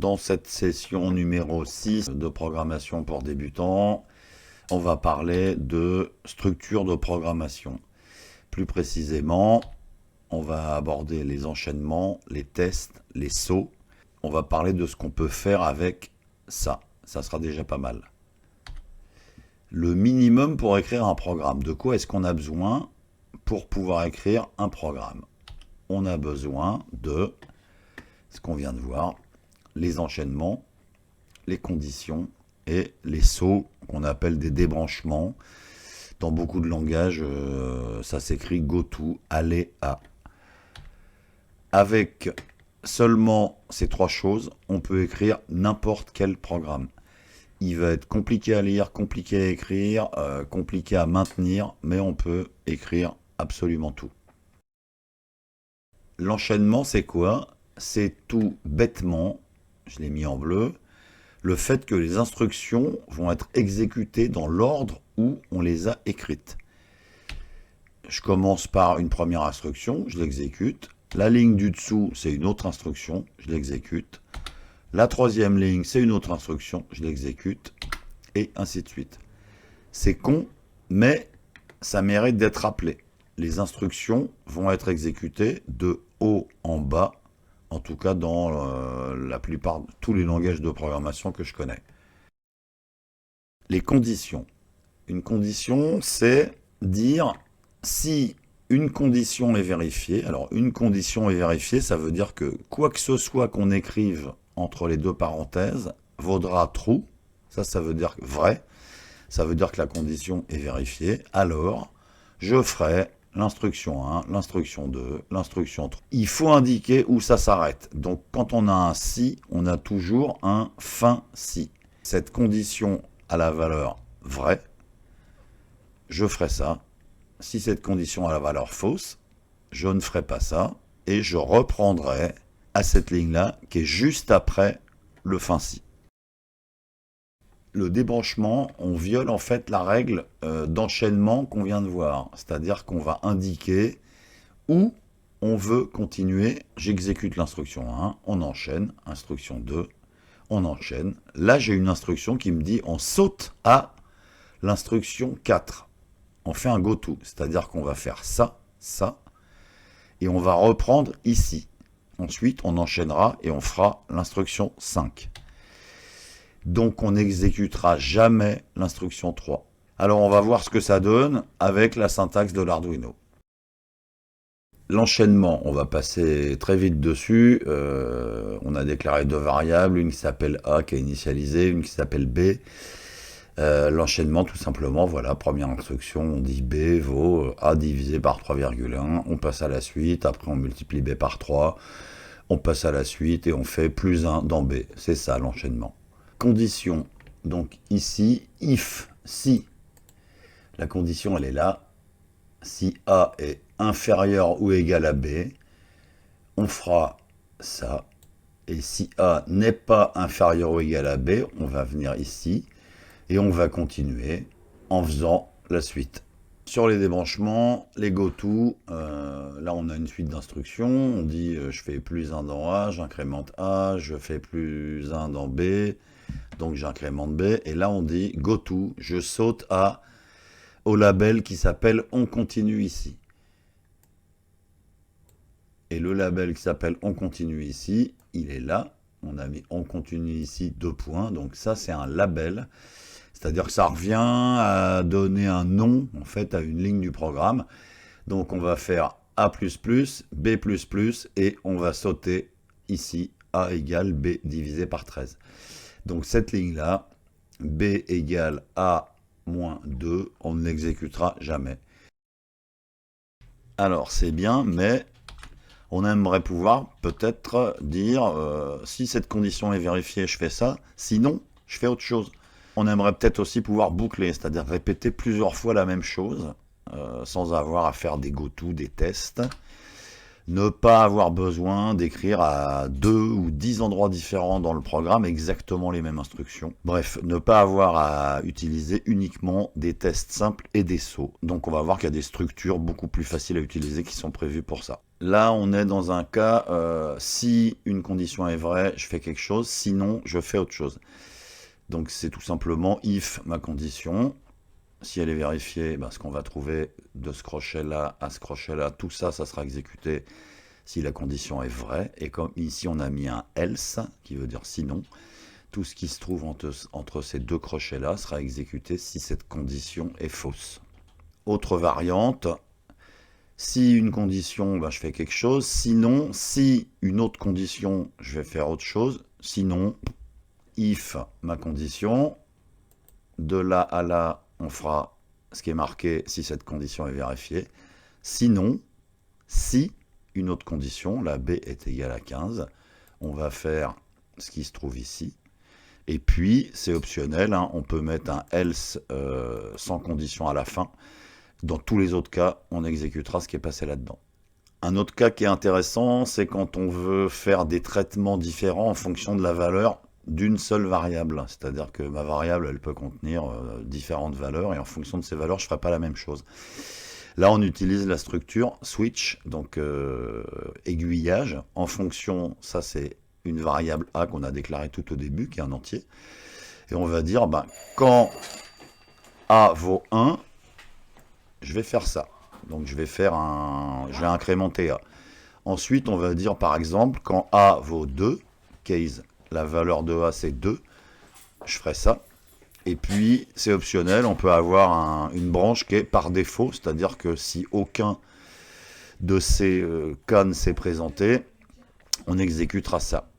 Dans cette session numéro 6 de programmation pour débutants, on va parler de structure de programmation. Plus précisément, on va aborder les enchaînements, les tests, les sauts. On va parler de ce qu'on peut faire avec ça. Ça sera déjà pas mal. Le minimum pour écrire un programme. De quoi est-ce qu'on a besoin pour pouvoir écrire un programme? On a besoin de ce qu'on vient de voir, les enchaînements, les conditions et les sauts qu'on appelle des débranchements. Dans beaucoup de langages, ça s'écrit goto, aller à. Avec seulement ces trois choses, on peut écrire n'importe quel programme. Il va être compliqué à lire, compliqué à écrire, compliqué à maintenir, mais on peut écrire absolument tout. L'enchaînement, c'est quoi? C'est tout bêtement, je l'ai mis en bleu, le fait que les instructions vont être exécutées dans l'ordre où on les a écrites. Je commence par une première instruction, je l'exécute. La ligne du dessous, c'est une autre instruction, je l'exécute. La troisième ligne, c'est une autre instruction, je l'exécute. Et ainsi de suite. C'est con, mais ça mérite d'être rappelé. Les instructions vont être exécutées de haut en bas, en tout cas dans la plupart de tous les langages de programmation que je connais. Les conditions. Une condition, c'est dire si une condition est vérifiée. Alors, une condition est vérifiée, ça veut dire que quoi que ce soit qu'on écrive entre les deux parenthèses vaudra true. Ça veut dire vrai. Ça veut dire que la condition est vérifiée. Alors, je ferai l'instruction 1, l'instruction 2, l'instruction 3. Il faut indiquer où ça s'arrête. Donc, quand on a un si, on a toujours un fin si. Cette condition a la valeur vraie. Je ferai ça. Si cette condition a la valeur fausse, je ne ferai pas ça. Et je reprendrai à cette ligne-là, qui est juste après le fin si. Le débranchement, on viole en fait la règle d'enchaînement qu'on vient de voir. C'est-à-dire qu'on va indiquer où on veut continuer. J'exécute l'instruction 1, on enchaîne. Instruction 2, on enchaîne. Là, j'ai une instruction qui me dit on saute à l'instruction 4. On fait un goto, c'est-à-dire qu'on va faire ça, ça, et on va reprendre ici. Ensuite, on enchaînera et on fera l'instruction 5. Donc, on n'exécutera jamais l'instruction 3. Alors, on va voir ce que ça donne avec la syntaxe de l'Arduino. L'enchaînement, on va passer très vite dessus. On a déclaré deux variables, une qui s'appelle A qui est initialisée, une qui s'appelle B. L'enchaînement, tout simplement, voilà, première instruction, on dit B vaut A divisé par 3,1, on passe à la suite, après on multiplie B par 3, on passe à la suite et on fait plus 1 dans B. C'est ça l'enchaînement. Condition, donc ici, if, si, la condition elle est là, si A est inférieur ou égal à B, on fera ça, et si A n'est pas inférieur ou égal à B, on va venir ici, et on va continuer en faisant la suite. Sur les débranchements, les goto, là on a une suite d'instructions, on dit je fais plus 1 dans A, j'incrémente A, je fais plus 1 dans B, donc j'incrémente B, et là on dit goto, je saute au label qui s'appelle on continue ici. Et le label qui s'appelle on continue ici, il est là, on a mis on continue ici 2 points, donc ça c'est un label. C'est-à-dire que ça revient à donner un nom, en fait, à une ligne du programme. Donc, on va faire A++, B++, et on va sauter ici, A égale B divisé par 13. Donc, cette ligne-là, B égale A moins 2, on ne l'exécutera jamais. Alors, c'est bien, mais on aimerait pouvoir peut-être dire, si cette condition est vérifiée, je fais ça. Sinon, je fais autre chose. On aimerait peut-être aussi pouvoir boucler, c'est-à-dire répéter plusieurs fois la même chose, sans avoir à faire des goto, des tests. Ne pas avoir besoin d'écrire à 2 ou 10 endroits différents dans le programme exactement les mêmes instructions. Bref, ne pas avoir à utiliser uniquement des tests simples et des sauts. Donc on va voir qu'il y a des structures beaucoup plus faciles à utiliser qui sont prévues pour ça. Là, on est dans un cas, si une condition est vraie, je fais quelque chose, sinon, je fais autre chose. Donc, c'est tout simplement if ma condition. Si elle est vérifiée, ben, ce qu'on va trouver de ce crochet-là à ce crochet-là, tout ça, ça sera exécuté si la condition est vraie. Et comme ici, on a mis un else, qui veut dire sinon, tout ce qui se trouve entre ces deux crochets-là sera exécuté si cette condition est fausse. Autre variante, si une condition, ben, je fais quelque chose. Sinon, si une autre condition, je vais faire autre chose. Sinon, if ma condition, de là à là, on fera ce qui est marqué si cette condition est vérifiée. Sinon, si une autre condition, la b est égale à 15, on va faire ce qui se trouve ici. Et puis, c'est optionnel, hein, on peut mettre un else sans condition à la fin. Dans tous les autres cas, on exécutera ce qui est passé là-dedans. Un autre cas qui est intéressant, c'est quand on veut faire des traitements différents en fonction de la valeur d'une seule variable. C'est-à-dire que ma variable, elle peut contenir différentes valeurs, et en fonction de ces valeurs, je ne ferai pas la même chose. Là, on utilise la structure switch, donc aiguillage. En fonction, ça c'est une variable a qu'on a déclarée tout au début, qui est un entier. Et on va dire, ben, quand a vaut 1, je vais faire ça. Donc je vais incrémenter a. Ensuite, on va dire par exemple, quand a vaut 2, case, la valeur de a c'est 2, je ferai ça. Et puis, c'est optionnel, on peut avoir une branche qui est par défaut, c'est-à-dire que si aucun de ces cas ne s'est présenté, on exécutera ça.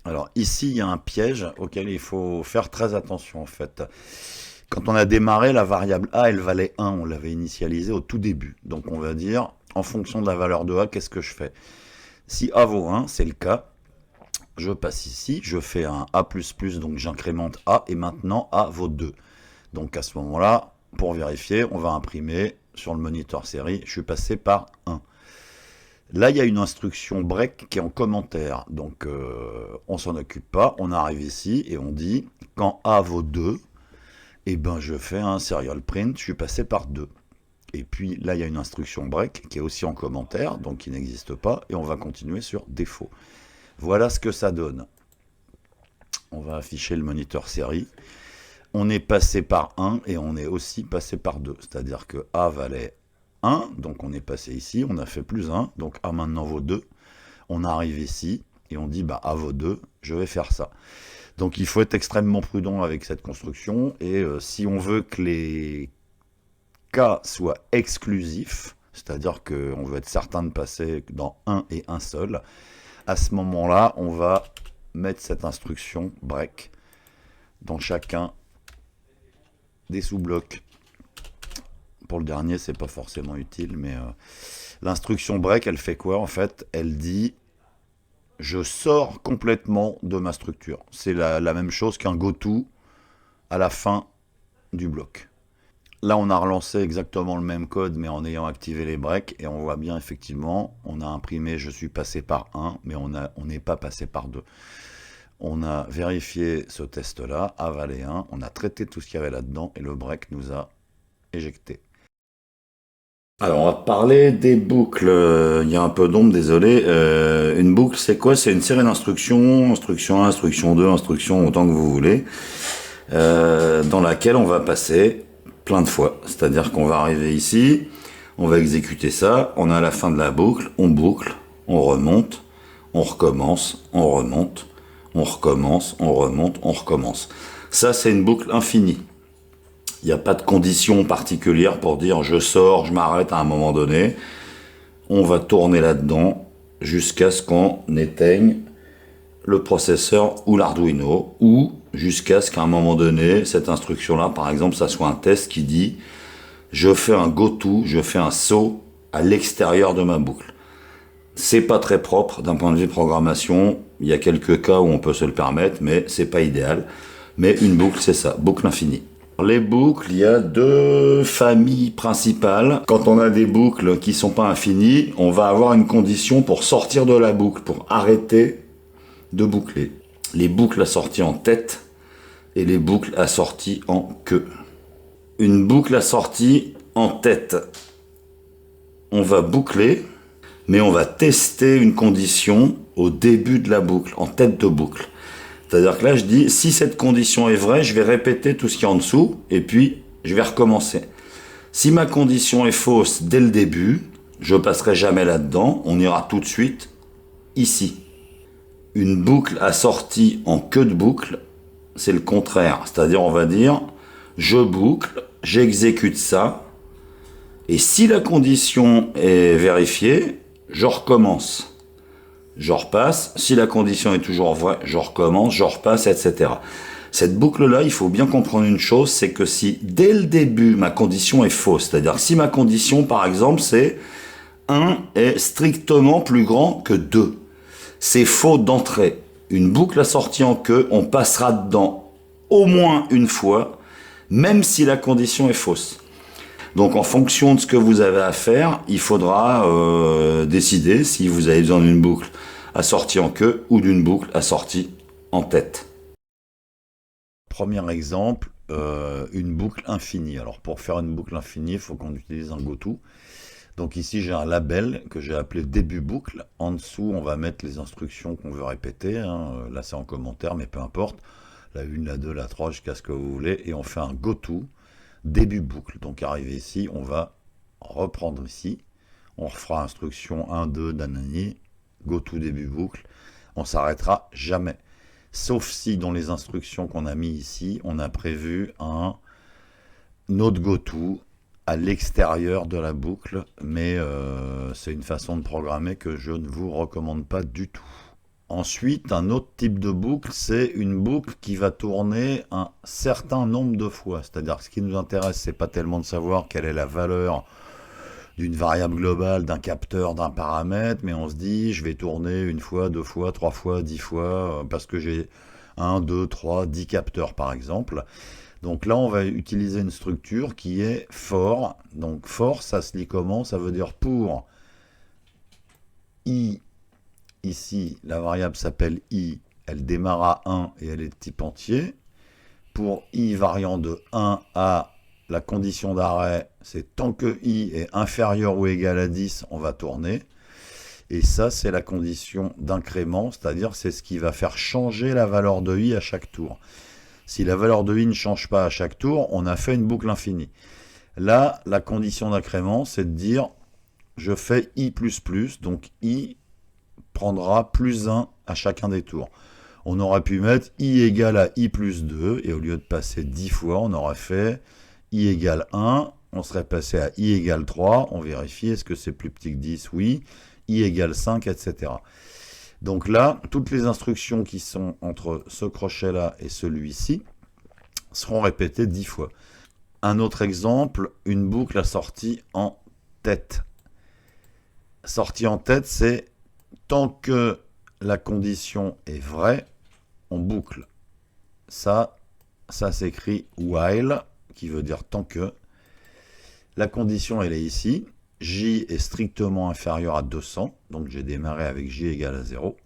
Alors ici, il y a un piège auquel il faut faire très attention en fait. Quand on a démarré, la variable a, elle valait 1, on l'avait initialisée au tout début. Donc on va dire, en fonction de la valeur de a, qu'est-ce que je fais? Si a vaut 1, c'est le cas, je passe ici, je fais un a++, donc j'incrémente a, et maintenant a vaut 2. Donc à ce moment-là, pour vérifier, on va imprimer sur le moniteur série, je suis passé par 1. Là, il y a une instruction break qui est en commentaire, donc on s'en occupe pas, on arrive ici et on dit, quand a vaut 2, et ben je fais un serial print, je suis passé par 2. Et puis là, il y a une instruction break qui est aussi en commentaire, donc qui n'existe pas, et on va continuer sur défaut. Voilà ce que ça donne. On va afficher le moniteur série. On est passé par 1 et on est aussi passé par 2. C'est-à-dire que A valait 1, donc on est passé ici, on a fait plus 1, donc A maintenant vaut 2. On arrive ici et on dit bah, A vaut 2, je vais faire ça. Donc il faut être extrêmement prudent avec cette construction, et si on veut que les cas soient exclusifs, c'est-à-dire qu'on veut être certain de passer dans un et un seul, à ce moment-là, on va mettre cette instruction break dans chacun des sous-blocs. Pour le dernier, c'est pas forcément utile, mais l'instruction break, elle fait quoi en fait? Elle dit je sors complètement de ma structure. C'est la même chose qu'un goto à la fin du bloc. Là, on a relancé exactement le même code, mais en ayant activé les breaks, et on voit bien effectivement, on a imprimé je suis passé par 1, mais on n'est pas passé par 2. On a vérifié ce test-là, A valait 1, on a traité tout ce qu'il y avait là-dedans, et le break nous a éjecté. Alors, on va parler des boucles. Il y a un peu d'ombre, désolé. Une boucle, c'est quoi? C'est une série d'instructions, instruction 1, instruction 2, instruction autant que vous voulez, dans laquelle on va passer plein de fois. C'est-à-dire qu'on va arriver ici, on va exécuter ça, on est à la fin de la boucle, on remonte, on recommence, on remonte, on recommence, on remonte, on recommence. Ça, c'est une boucle infinie. Il n'y a pas de condition particulière pour dire je sors, je m'arrête à un moment donné. On va tourner là-dedans jusqu'à ce qu'on éteigne le processeur ou l'Arduino, ou jusqu'à ce qu'à un moment donné, cette instruction-là, par exemple, ça soit un test qui dit je fais un goto, je fais un saut à l'extérieur de ma boucle. C'est pas très propre d'un point de vue programmation. Il y a quelques cas où on peut se le permettre, mais c'est pas idéal. Mais une boucle, c'est ça, boucle infinie. Les boucles, il y a deux familles principales. Quand on a des boucles qui sont pas infinies, on va avoir une condition pour sortir de la boucle, pour arrêter de boucler. Les boucles assorties en tête et les boucles assorties en queue. Une boucle assortie en tête, on va boucler mais on va tester une condition au début de la boucle, en tête de boucle. C'est-à-dire que là, je dis, si cette condition est vraie, je vais répéter tout ce qui est en dessous, et puis je vais recommencer. Si ma condition est fausse dès le début, je ne passerai jamais là-dedans, on ira tout de suite ici. Une boucle assortie en queue de boucle, c'est le contraire. C'est-à-dire, on va dire, je boucle, j'exécute ça, et si la condition est vérifiée, je recommence. Je repasse, si la condition est toujours vraie, je recommence, je repasse, etc. Cette boucle-là, il faut bien comprendre une chose, c'est que si dès le début ma condition est fausse, c'est-à-dire si ma condition par exemple c'est 1 est strictement plus grand que 2, c'est faux d'entrée. Une boucle assortie en queue, on passera dedans au moins une fois, même si la condition est fausse. Donc en fonction de ce que vous avez à faire, il faudra décider si vous avez besoin d'une boucle assortie en queue ou d'une boucle assortie en tête. Premier exemple, une boucle infinie. Alors pour faire une boucle infinie, il faut qu'on utilise un goto. Donc ici j'ai un label que j'ai appelé début boucle. En dessous on va mettre les instructions qu'on veut répéter. Là c'est en commentaire mais peu importe. La 1, la 2, la 3 jusqu'à ce que vous voulez. Et on fait un goto. Début boucle, donc arrivé ici, on va reprendre ici, on refera instruction 1, 2, nanani, go to début boucle, on s'arrêtera jamais. Sauf si dans les instructions qu'on a mis ici, on a prévu un autre go to à l'extérieur de la boucle, mais c'est une façon de programmer que je ne vous recommande pas du tout. Ensuite, un autre type de boucle, c'est une boucle qui va tourner un certain nombre de fois. C'est-à-dire que ce qui nous intéresse, c'est pas tellement de savoir quelle est la valeur d'une variable globale, d'un capteur, d'un paramètre, mais on se dit, je vais tourner une fois, 2 fois, 3 fois, 10 fois, parce que j'ai 1, 2, 3, 10 capteurs par exemple. Donc là, on va utiliser une structure qui est for. Donc for, ça se lit comment? Ça veut dire pour i. Ici, la variable s'appelle i, elle démarre à 1 et elle est de type entier. Pour i variant de 1 à la condition d'arrêt, c'est tant que i est inférieur ou égal à 10, on va tourner. Et ça, c'est la condition d'incrément, c'est-à-dire c'est ce qui va faire changer la valeur de i à chaque tour. Si la valeur de i ne change pas à chaque tour, on a fait une boucle infinie. Là, la condition d'incrément, c'est de dire je fais i++, donc i prendra plus 1 à chacun des tours. On aurait pu mettre i égale à i plus 2, et au lieu de passer 10 fois, on aurait fait i égale 1, on serait passé à i égale 3, on vérifie, est-ce que c'est plus petit que 10? Oui, i égale 5, etc. Donc là, toutes les instructions qui sont entre ce crochet-là et celui-ci seront répétées 10 fois. Un autre exemple, une boucle assortie en tête. Sortie en tête, c'est tant que la condition est vraie, on boucle. Ça s'écrit while, qui veut dire tant que. La condition, elle est ici. J est strictement inférieur à 200, donc j'ai démarré avec J égale à 0.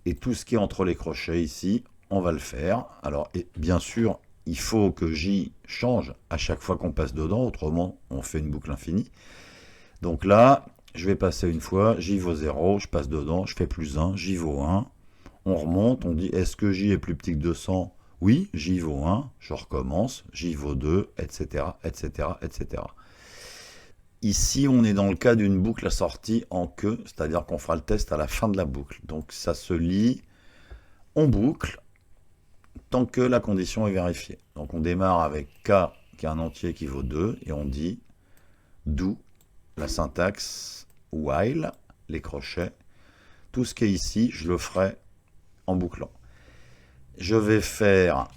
Et tout ce qui est entre les crochets ici, on va le faire. Alors, bien sûr, il faut que J change à chaque fois qu'on passe dedans, autrement, on fait une boucle infinie. Donc là, je vais passer une fois, J vaut 0, je passe dedans, je fais plus 1, J vaut 1. On remonte, on dit, est-ce que J est plus petit que 200? Oui, J vaut 1, je recommence, J vaut 2, etc., etc., etc. Ici, on est dans le cas d'une boucle assortie en queue, c'est-à-dire qu'on fera le test à la fin de la boucle. Donc ça se lit, on boucle, tant que la condition est vérifiée. Donc on démarre avec K, qui est un entier qui vaut 2, et on dit do, la syntaxe while, les crochets. Tout ce qui est ici, je le ferai en bouclant. Je vais faire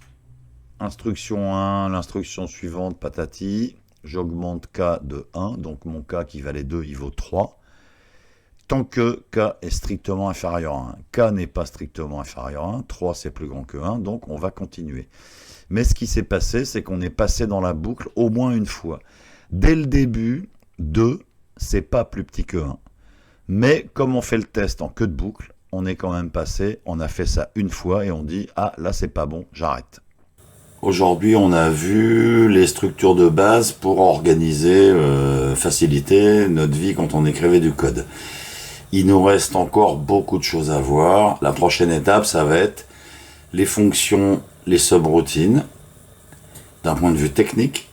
instruction 1, l'instruction suivante, patati. J'augmente K de 1, donc mon K qui valait 2, il vaut 3. Tant que K est strictement inférieur à 1. K n'est pas strictement inférieur à 1, 3 c'est plus grand que 1, donc on va continuer. Mais ce qui s'est passé, c'est qu'on est passé dans la boucle au moins une fois. Dès le début, 2, c'est pas plus petit que 1. Mais comme on fait le test en queue de boucle, on est quand même passé, on a fait ça une fois et on dit « Ah, là c'est pas bon, j'arrête ». Aujourd'hui, on a vu les structures de base pour organiser, faciliter notre vie quand on écrivait du code. Il nous reste encore beaucoup de choses à voir. La prochaine étape, ça va être les fonctions, les subroutines. D'un point de vue technique,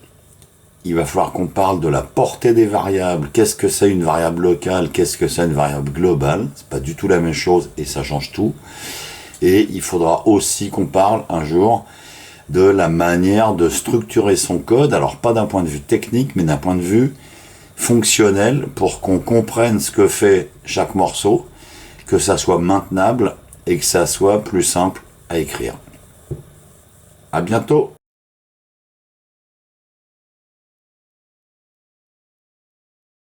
il va falloir qu'on parle de la portée des variables. Qu'est-ce que c'est une variable locale? Qu'est-ce que c'est une variable globale? C'est pas du tout la même chose et ça change tout. Et il faudra aussi qu'on parle un jour de la manière de structurer son code. Alors pas d'un point de vue technique, mais d'un point de vue fonctionnel pour qu'on comprenne ce que fait chaque morceau, que ça soit maintenable et que ça soit plus simple à écrire. À bientôt!